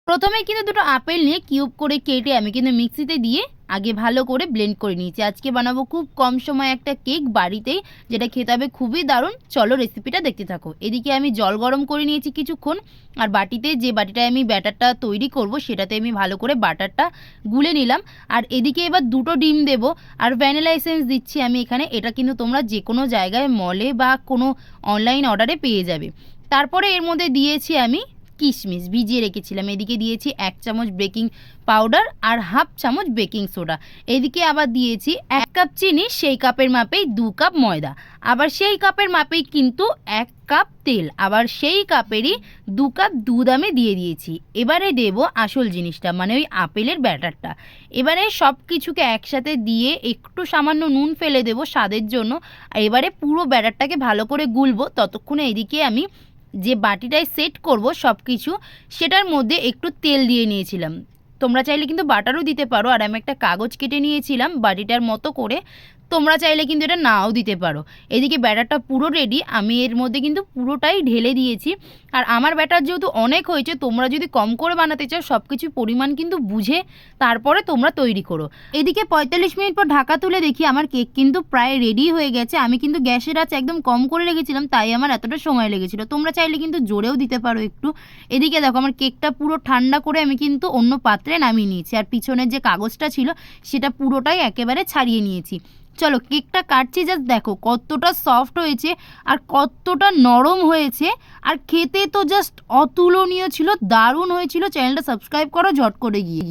প্রথমে কিন্তু দুটো আপেল নিয়ে কিউব করে কেটে আমি কিন্তু মিক্সিতে দিয়ে আগে ভালো করে ব্লেন্ড করে নিয়েছি। আজকে বানাবো খুব কম সময় একটা কেক বাড়িতেই, যেটা খেতে হবে খুবই দারুণ। চলো রেসিপিটা দেখতে থাকো। এদিকে আমি জল গরম করে নিয়েছি কিছুক্ষণ, আর বাটিতে যে বাটিটায় আমি ব্যাটারটা তৈরি করব সেটাতে আমি ভালো করে বাটারটা গুলে নিলাম। আর এদিকে এবার দুটো ডিম দেব, আর ভ্যানিলা এসেন্স দিচ্ছি আমি এখানে। এটা কিন্তু তোমরা যে কোনো জায়গায় মলে বা কোনো অনলাইন অর্ডারে পেয়ে যাবে। তারপরে এর মধ্যে দিয়েছি আমি কিশমিশ ভিজিয়ে রেখেছিলাম। এদিকে দিয়েছি 1 চামচ বেকিং পাউডার আর হাফ চামচ বেকিং সোডা। এদিকে আবার দিয়েছি 1 কাপ চিনি, সেই কাপের মাপেই 2 কাপ ময়দা, আবার সেই কাপের মাপেই কিন্তু 1 কাপ তেল, আবার সেই কাপেরই 2 কাপ দুধ আমি দিয়ে দিয়েছি। এবারে দেব আসল জিনিসটা, মানে ওই আপেলের ব্যাটারটা। এবারে সব কিছুকে একসাথে দিয়ে একটু সামান্য নুন ফেলে দেব স্বাদের জন্য। এবারে পুরো ব্যাটারটাকে ভালো করে গুলবো। ততক্ষণে এদিকে আমি যে বাটিটায় সেট করব সব কিছু, সেটার মধ্যে একটু তেল দিয়ে নিয়েছিলাম। তোমরা চাইলে কিন্তু বাটারও দিতে পারো। আর আমি একটা কাগজ কেটে নিয়েছিলাম বাটিটার মতো করে, তোমরা চাইলে কিন্তু এটা নাও দিতে পারো। এদিকে ব্যাটারটা পুরো রেডি, আমি এর মধ্যে কিন্তু পুরোটাই ঢেলে দিয়েছি। আর আমার ব্যাটার যেহেতু অনেক হয়েছে, তোমরা যদি কম করে বানাতে চাও সব কিছুর পরিমাণ কিন্তু বুঝে তারপরে তোমরা তৈরি করো। এদিকে 45 মিনিট পর ঢাকা তুলে দেখি আমার কেক কিন্তু প্রায় রেডি হয়ে গেছে। আমি কিন্তু গ্যাসের আঁচ একদম কম করে রেখেছিলাম, তাই আমার এতটা সময় লেগেছিল। তোমরা চাইলে কিন্তু জোরেও দিতে পারো একটু। এদিকে দেখো আমার কেকটা পুরো ঠান্ডা করে আমি কিন্তু অন্য পাত্রে নামিয়ে নিয়েছি, আর পিছনের যে কাগজটা ছিল সেটা পুরোটাই একেবারে ছাড়িয়ে নিয়েছি। চলো কেকটা কাটছি, জাস্ট দেখো কতটা সফট হয়েছে আর কতটা নরম হয়েছে, আর খেতে তো জাস্ট অতুলনীয় ছিল, দারুণ হয়েছিল। চ্যানেলটা সাবস্ক্রাইব করো ঝট করে গিয়ে।